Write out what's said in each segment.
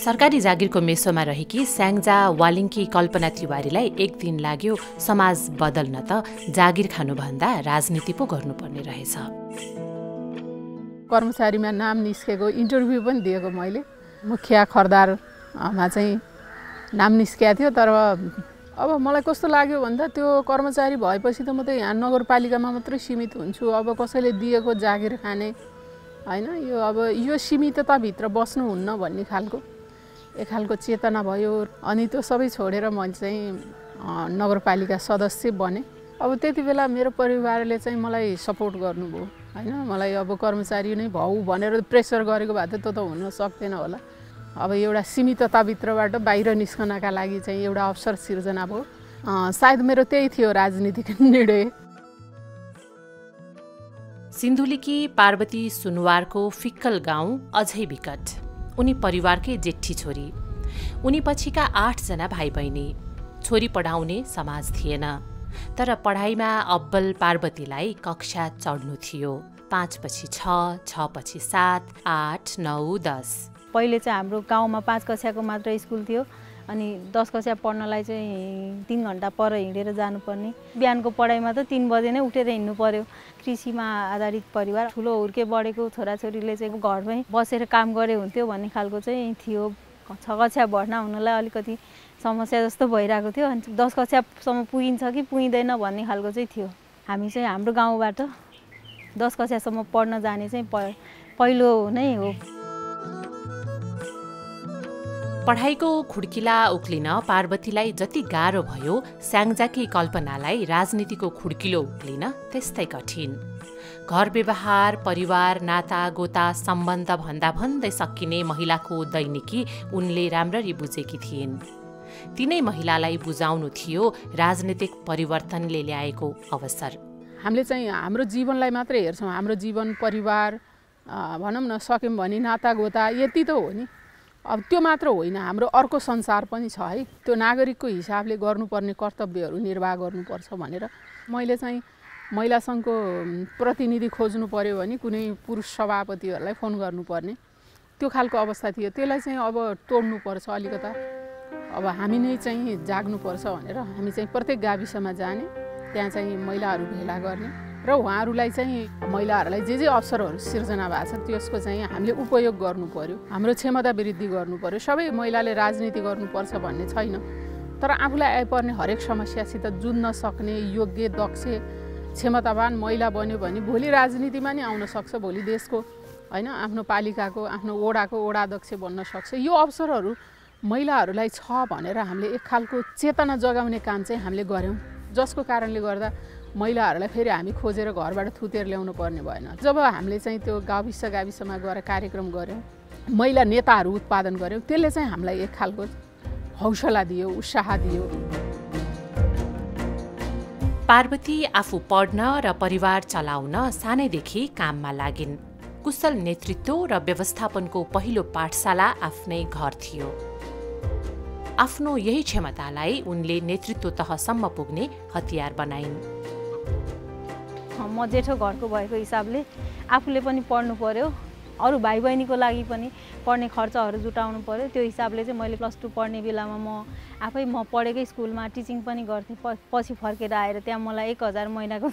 सरकारी जागिरको मेसोमा रहेकी स्याङ्जा वालिङकी कल्पना तिवारीलाई एक दिन लाग्यो समाज बदल्न त जागिर खानुभन्दा राजनीति पो गर्नुपर्ने रहेछ। कर्मचारीमा नाम निस्केको इन्टरभ्यू पनि दिएको मैले, मुखिया खरदारमा चाहिँ नाम निस्केको थियो। तर अब मलाई कस्तो लाग्यो भन्दा त्यो कर्मचारी भएपछि त म त यहाँ नगरपालिकामा मात्रै सीमित हुन्छु, अब कसैले दिएको जागिर खाने हैन, यो सीमितताभित्र बस्नुहुन्न भन्ने खालको एक खालको चेतना भयो। अनि त्यो सबै छोडेर म चाहिँ नगरपालिका सदस्य बने। अब त्यति बेला मेरो परिवारले चाहिँ मलाई सपोर्ट गर्नुभयो हैन, मलाई अब कर्मचारी नै भाउ भनेर प्रेसर गरेको भए त त्यो त हुन सक्दैन होला। अब एउटा सीमितताभित्रबाट बाहिर निस्कनका लागि चाहिँ एउटा अवसर सिर्जना भयो। सायद मेरो त्यही थियो राजनीतिक निर्णय। सिन्धुलीकी पार्वती सुनवारको फिक्कल गाउँ अझै विकट। उनी परिवारकै जेठी छोरी। उनी पछिका 8 जना भाइ बहिनी। छोरी पढाउने समाज थिएन, तर पढाइमा अब्बल पार्वतीलाई कक्षा चढ्नु थियो। 5 पछि 6, 6 पछि 7, 8, 9, 10। पहिले चाहिँ हाम्रो गाउँमा 5 कक्षाको मात्र स्कुल थियो, अनि 10 कक्षा पढ्नलाई चाहिँ 3 घण्टा पर हिँडेर जानुपर्ने। बिहानको पढाइमा त 3 बजे नै उठेर हिँड्नु पर्यो। कृषिमा आधारित परिवार, ठुलो हुर्के बढेको छोराछोरीले चाहिँ घरमै बसेर काम गरे हुन्थ्यो भन्ने खालको चाहिँ थियो। 6 कक्षा भर्ना हुनलाई अलिकति समस्या जस्तो भइरहेको थियो। अनि 10 कक्षासम्म पुगिन्छ कि पुगिँदैन भन्ने खालको चाहिँ थियो। हामी चाहिँ हाम्रो गाउँबाट 10 कक्षासम्म पढ्न जाने चाहिँ पहिलो नै हो। पढाइको खुड्किला उक्लिन पार्वतीलाई जति गाह्रो भयो, स्याङ्जाकी कल्पनालाई राजनीतिको खुड्किलो उक्लिन त्यस्तै कठिन। घर व्यवहार, परिवार, नाता गोता, सम्बन्ध भन्दा भन्दै सकिने महिलाको दैनिकी उनले राम्ररी बुझेकी थिइन्। तिनै महिलालाई बुझाउनु थियो राजनीतिक परिवर्तनले ल्याएको अवसर। हामीले चाहिँ हाम्रो जीवनलाई मात्रै हेर्छौँ, हाम्रो जीवन परिवार भनौँ न, सक्यौँ भने नाता गोता यति त हो नि। अब त्यो मात्र होइन, हाम्रो अर्को संसार पनि छ है। त्यो नागरिकको हिसाबले गर्नुपर्ने कर्तव्यहरू निर्वाह गर्नुपर्छ भनेर मैले चाहिँ महिला सङ्घको प्रतिनिधि खोज्नु पर्यो भने कुनै पुरुष सभापतिहरूलाई फोन गर्नुपर्ने त्यो खालको अवस्था थियो। त्यसलाई चाहिँ अब तोड्नुपर्छ अलिकता, अब हामी नै चाहिँ जाग्नुपर्छ भनेर हामी चाहिँ प्रत्येक गाविसमा जाने, त्यहाँ चाहिँ महिलाहरू भेला गर्ने र उहाँहरूलाई चाहिँ महिलाहरूलाई जे अवसरहरू सिर्जना भएको छ त्यसको चाहिँ हामीले उपयोग गर्नु पर्यो। हाम्रो क्षमता वृद्धि गर्नु पर्यो। सबै महिलाले राजनीति गर्नुपर्छ भन्ने छैन, तर आफूलाई आइपर्ने हरेक समस्यासित जुझ्न सक्ने योग्य, दक्ष, क्षमतावान महिला बन्यो भने भोलि राजनीतिमा नि आउन सक्छ। भोलि देशको हैन, आफ्नो पालिकाको, आफ्नो वडाको वडाध्यक्ष बन्न सक्छ। यो अवसरहरू महिलाहरूलाई छ भनेर हामीले एक खालको चेतना जगाउने काम चाहिँ हामीले गऱ्यौँ, जसको कारणले गर्दा महिलाहरूलाई फेरि हामी खोजेर घरबाट थुतेर ल्याउनु पर्ने भएन। जब हामीले चाहिँ त्यो गाविसमा गएर कार्यक्रम गऱ्यौँ, महिला नेताहरू उत्पादन गऱ्यौँ, त्यसले चाहिँ हामीलाई एक खालको हौसला दियो, उत्साह दियो। पार्वती आफू पढ्न र परिवार चलाउन सानैदेखि काममा लागिन्। कुशल नेतृत्व र व्यवस्थापनको पहिलो पाठशाला आफ्नै घर थियो। आफ्नो यही क्षमतालाई उनले नेतृत्व तहसम्म पुग्ने हतियार बनाइन्। म जेठो घरको भएको हिसाबले आफूले पनि पढ्नु पर्यो, अरू भाइ बहिनीको लागि पनि पढ्ने खर्चहरू जुटाउनु पर्यो। त्यो हिसाबले चाहिँ मैले +2 पढ्ने बेलामा म पढेकै स्कुलमा टिचिङ पनि गर्थेँ। पछि फर्केर आएर त्यहाँ मलाई 1000 महिनाको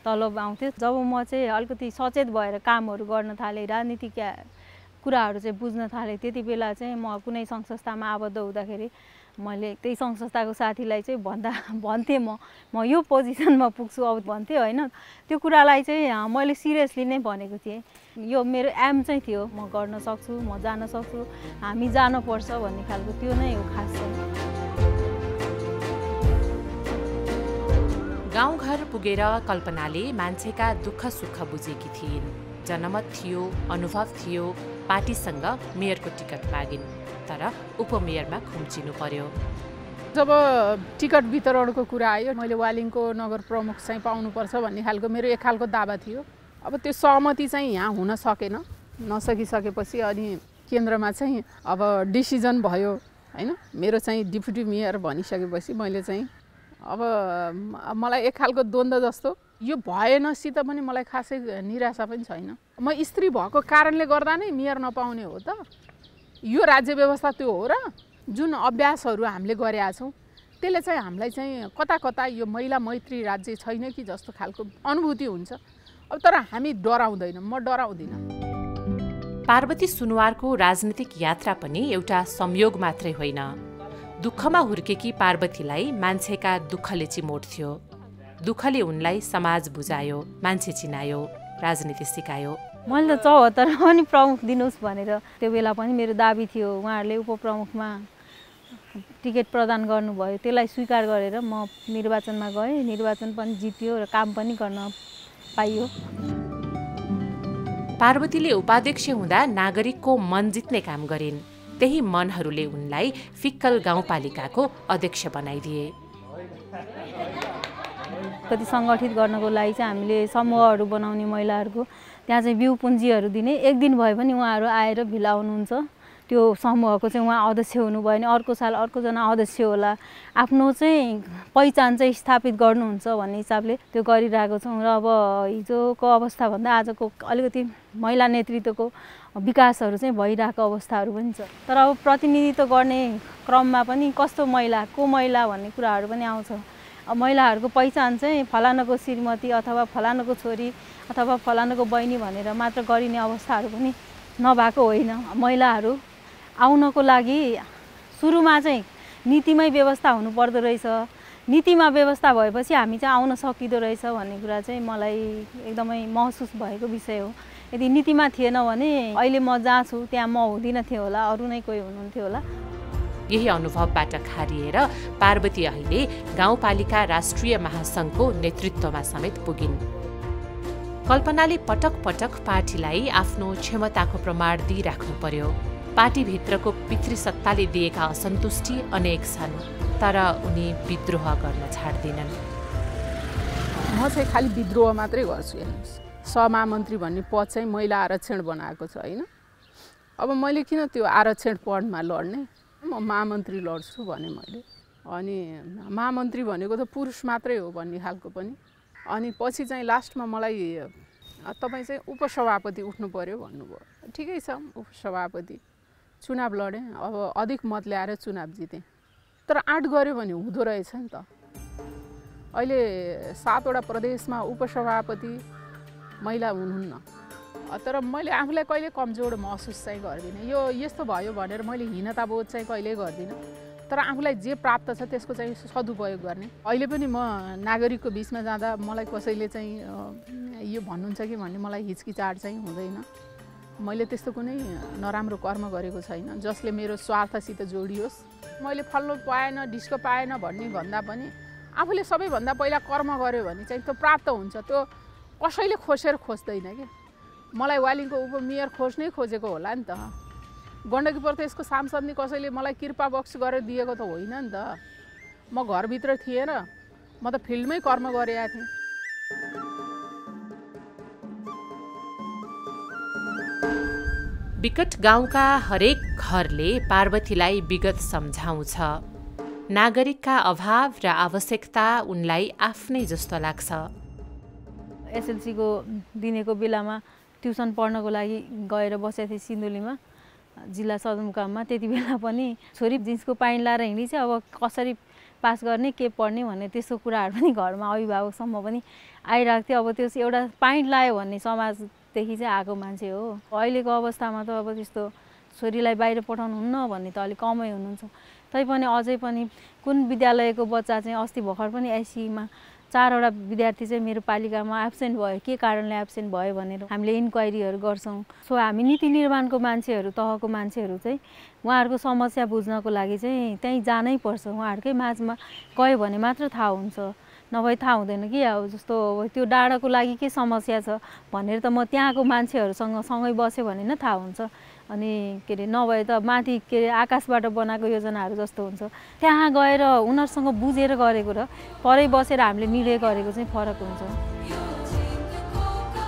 तलब आउँथ्यो। जब म चाहिँ अलिकति सचेत भएर कामहरू गर्न थालेँ, राजनीतिक कुराहरू चाहिँ बुझ्न थालेँ, त्यति बेला चाहिँ म कुनै सङ्घ संस्थामा आबद्ध हुँदाखेरि मैले त्यही सङ्घ संस्थाको साथीलाई चाहिँ भन्थेँ म यो पोजिसनमा पुग्छु अब भन्थेँ होइन। त्यो कुरालाई चाहिँ मैले सिरियसली नै भनेको थिएँ। यो मेरो एम चाहिँ थियो, म गर्न सक्छु, म जान सक्छु, हामी जानुपर्छ भन्ने खालको त्यो नै हो खास चाहिँ। गाउँघर पुगेर कल्पनाले मान्छेका दुःख सुख बुझेकी थिइन्। जनमत थियो, अनुभव थियो। पार्टीसँग मेयरको टिकट मागिन्, तर उपमेयरमा खुम्चिनु पर्यो। जब टिकट वितरणको कुरा आयो, मैले वालिङको नगर प्रमुख चाहिँ पाउनुपर्छ भन्ने खालको मेरो एक खालको दावा थियो। अब त्यो सहमति चाहिँ यहाँ हुन सकेन। नसकिसकेपछि अनि केन्द्रमा चाहिँ अब डिसिजन भयो हैन, मेरो चाहिँ डिप्युटी मेयर भनिसकेपछि मैले चाहिँ अब मलाई एक खालको द्वन्द्व जस्तो यो भएनसित पनि मलाई खासै निराशा पनि छैन। म स्त्री भएको कारणले गर्दा नै मेयर नपाउने हो त? यो राज्य व्यवस्था त्यो हो र जुन अभ्यासहरू हामीले गरेका छौँ त्यसले चाहिँ हामीलाई चाहिँ कता कता यो महिला मैत्री राज्य छैन कि जस्तो खालको अनुभूति हुन्छ। अब तर हामी डराउँदैनौँ, म डराउँदिनँ। पार्वती सुनुवारको राजनीतिक यात्रा पनि एउटा संयोग मात्रै होइन। दुःखमा हुर्केकी पार्वतीलाई मान्छेका दुःखले चिमोट्थ्यो। दुःखले उनलाई समाज बुझायो, मान्छे चिनायो, राजनीति सिकायो। मैले त 74 पनि प्रमुख दिनुहोस् भनेर त्यो बेला पनि मेरो दाबी थियो। उहाँहरूले उपप्रमुखमा टिकट प्रदान गर्नुभयो, त्यसलाई स्वीकार गरेर म निर्वाचनमा गएँ। निर्वाचन पनि जित्यो र काम पनि गर्न पाइयो। पार्वतीले उपाध्यक्ष हुँदा नागरिकको मन जित्ने काम गरिन्। त्यही मनहरूले उनलाई फिक्कल गाउँपालिकाको अध्यक्ष बनाइदिए। कति सङ्गठित गर्नको लागि चाहिँ हामीले समूहहरू बनाउने महिलाहरूको त्यहाँ चाहिँ बिउ पुन्जीहरू दिने। एक दिन भए पनि उहाँहरू आएर भिलाउनुहुन्छ। त्यो समूहको चाहिँ उहाँ अध्यक्ष हुनुभयो भने अर्को साल अर्कोजना अध्यक्ष होला। आफ्नो चाहिँ पहिचान चाहिँ स्थापित गर्नुहुन्छ भन्ने हिसाबले त्यो गरिरहेको छौँ। र अब हिजोको अवस्थाभन्दा आजको अलिकति महिला नेतृत्वको विकासहरू चाहिँ भइरहेको अवस्थाहरू पनि छ। तर अब प्रतिनिधित्व गर्ने क्रममा पनि कस्तो महिला को महिला भन्ने कुराहरू पनि आउँछ। महिलाहरूको पहिचान चाहिँ फलानाको श्रीमती अथवा फलानाको छोरी अथवा फलानाको बहिनी भनेर मात्र गरिने अवस्थाहरू पनि नभएको होइन। महिलाहरू आउनको लागि सुरुमा चाहिँ नीतिमै व्यवस्था हुनुपर्दो रहेछ। नीतिमा व्यवस्था भएपछि हामी चाहिँ आउन सकिँदो रहेछ भन्ने कुरा चाहिँ मलाई एकदमै महसुस भएको विषय हो। यदि नीतिमा थिएन भने अहिले म जहाँ छु त्यहाँ म हुँदिनँ थियो होला, अरू नै कोही हुनुहुन्थ्यो होला। यही अनुभवबाट खारिएर पार्वती अहिले गाउँपालिका राष्ट्रिय महासङ्घको नेतृत्वमा समेत पुगिन्। कल्पनाले पटक पटक पार्टीलाई आफ्नो क्षमताको प्रमाण दिइराख्नु पर्यो। पार्टीभित्रको पितृसत्ताले दिएका असन्तुष्टि अनेक छन्, तर उनी विद्रोह गर्न छाड्दिनन्। म चाहिँ खालि विद्रोह मात्रै गर्छु। हेर्नुहोस्, सहमहामन्त्री भन्ने पद चाहिँ महिला आरक्षण बनाएको छ होइन। अब मैले किन त्यो आरक्षण पदमा लड्ने, म महामन्त्री लड्छु भने मैले। अनि महामन्त्री भनेको त पुरुष मात्रै हो भन्ने खालको पनि। अनि पछि चाहिँ लास्टमा मलाई तपाईँ चाहिँ उपसभापति उठ्नु पर्यो भन्नुभयो। ठिकै छ, उपसभापति चुनाव लडेँ। अब अधिक मत ल्याएर चुनाव जितेँ। तर आँट गऱ्यो भने हुँदो रहेछ नि त। अहिले 7 वटा प्रदेशमा उपसभापति महिला हुनुहुन्न। तर मैले आफूलाई कहिले कमजोर महसुस चाहिँ गर्दिनँ। यो यस्तो भयो भनेर मैले हीनताबोध चाहिँ कहिल्यै गर्दिनँ। तर आफूलाई जे प्राप्त छ त्यसको चाहिँ सदुपयोग गर्ने। अहिले पनि म नागरिकको बिचमा जाँदा मलाई कसैले चाहिँ यो भन्नुहुन्छ कि भन्ने मलाई हिचकिचाट चाहिँ हुँदैन। मैले त्यस्तो कुनै नराम्रो कर्म गरेको छैन जसले मेरो स्वार्थसित जोडियोस्। मैले फल्लो पाएन डिस्को पाएन भन्ने भन्दा पनि आफूले सबैभन्दा पहिला कर्म गर्यो भने चाहिँ त्यो प्राप्त हुन्छ। त्यो कसैले खोज्दैन कि। मलाई वालिङको उपमेयर खोज्नै खोजेको होला नि त। गण्डकी प्रदेशको सांसदले कसैले मलाई कृपा बक्स गरेर दिएको त होइन नि त। म घरभित्र थिएन, म त फिल्डमै कर्म गरेका थिएँ। विकट गाउँका हरेक घरले पार्वतीलाई विगत सम्झाउँछ। नागरिकका अभाव र आवश्यकता उनलाई आफ्नै जस्तो लाग्छ। एसएलसीको दिनेको बेलामा ट्युसन पढ्नको लागि गएर बसेको थिएँ सिन्धुलीमा, जिल्ला सदरमुकाममा। त्यति बेला पनि छोरी जिन्सको प्यान्ट लाएर हिँडी चाहिँ अब कसरी पास गर्ने के पढ्ने भन्ने त्यस्तो कुराहरू पनि घरमा अभिभावकसम्म पनि आइरहेको थियो। अब त्यो एउटा प्यान्ट लायो भन्ने समाजदेखि चाहिँ आएको मान्छे हो। अहिलेको अवस्थामा त अब त्यस्तो छोरीलाई बाहिर पठाउनुहुन्न भन्ने त अलिक कमै हुनुहुन्छ। तैपनि अझै पनि कुन विद्यालयको बच्चा चाहिँ अस्ति भर्खर पनि आइसियुमा 4 वटा विद्यार्थी चाहिँ मेरो पालिकामा एब्सेन्ट भयो, के कारणले एब्सेन्ट भयो भनेर हामीले इन्क्वायरीहरू गर्छौँ। सो हामी नीति निर्माणको मान्छेहरू, तहको मान्छेहरू चाहिँ उहाँहरूको समस्या बुझ्नको लागि चाहिँ त्यहीँ जानै पर्छ। उहाँहरूकै माझमा गयो भने मात्र थाहा हुन्छ, नभए थाहा हुँदैन कि। अब जस्तो त्यो डाँडाको लागि के समस्या छ भनेर त म त्यहाँको मान्छेहरूसँग सँगै बस्यो भने नै थाहा हुन्छ। अनि के अरे नभए त माथि के अरे आकाशबाट बनाएको योजनाहरू जस्तो हुन्छ। त्यहाँ गएर उनीहरूसँग बुझेर गरेको र परै बसेर हामीले निर्णय गरेको चाहिँ फरक हुन्छ।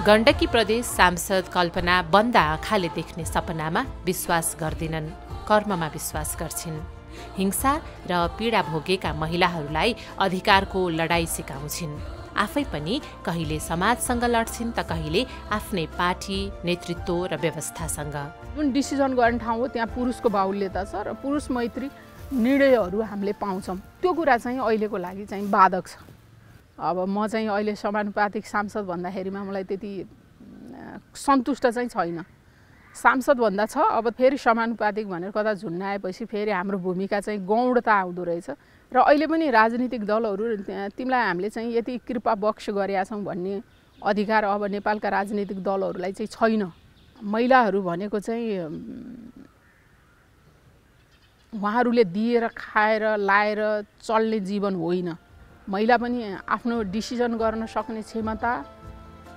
गण्डकी प्रदेश सांसद कल्पना बन्द आँखाले देख्ने सपनामा विश्वास गर्दिनन्, कर्ममा विश्वास गर्छिन्। हिंसा र पीडा भोगेका महिलाहरूलाई अधिकारको लडाईँ सिकाउँछिन्। आफै पनि कहिले समाजसँग लड्छिन् त कहिले आफ्नै पार्टी, नेतृत्व र व्यवस्थासँग। जुन डिसिजन गर्ने ठाउँ हो त्यहाँ पुरुषको बाहुल्यता छ र पुरुष मैत्री निर्णयहरू हामीले पाउँछौँ। त्यो कुरा चाहिँ अहिलेको लागि चाहिँ बाधक छ। अब म चाहिँ अहिले समानुपातिक सांसद भन्दाखेरिमा मलाई त्यति सन्तुष्ट चाहिँ छैन। सांसद भन्दा छ, अब फेरि समानुपातिक भनेर कता झुन्डाएपछि फेरि हाम्रो भूमिका चाहिँ गौणता आउँदो रहेछ। र अहिले पनि राजनीतिक दलहरू तिमीलाई हामीले चाहिँ यति कृपा बक्स गरेका छौँ भन्ने अधिकार अब नेपालका राजनीतिक दलहरूलाई चाहिँ छैन। महिलाहरू भनेको चाहिँ उहाँहरूले दिएर खाएर लाएर चल्ने जीवन होइन। महिला पनि आफ्नो डिसिजन गर्न सक्ने क्षमता,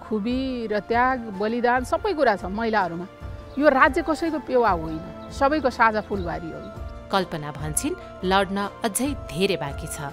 खुबी र त्याग, बलिदान सबै कुरा छ महिलाहरूमा। यो राज्य कसैको पेवा होइन, सबैको साझा फुलबारी हो। कल्पना भन्छिन् लड्न अझै धेरै बाँकी छ।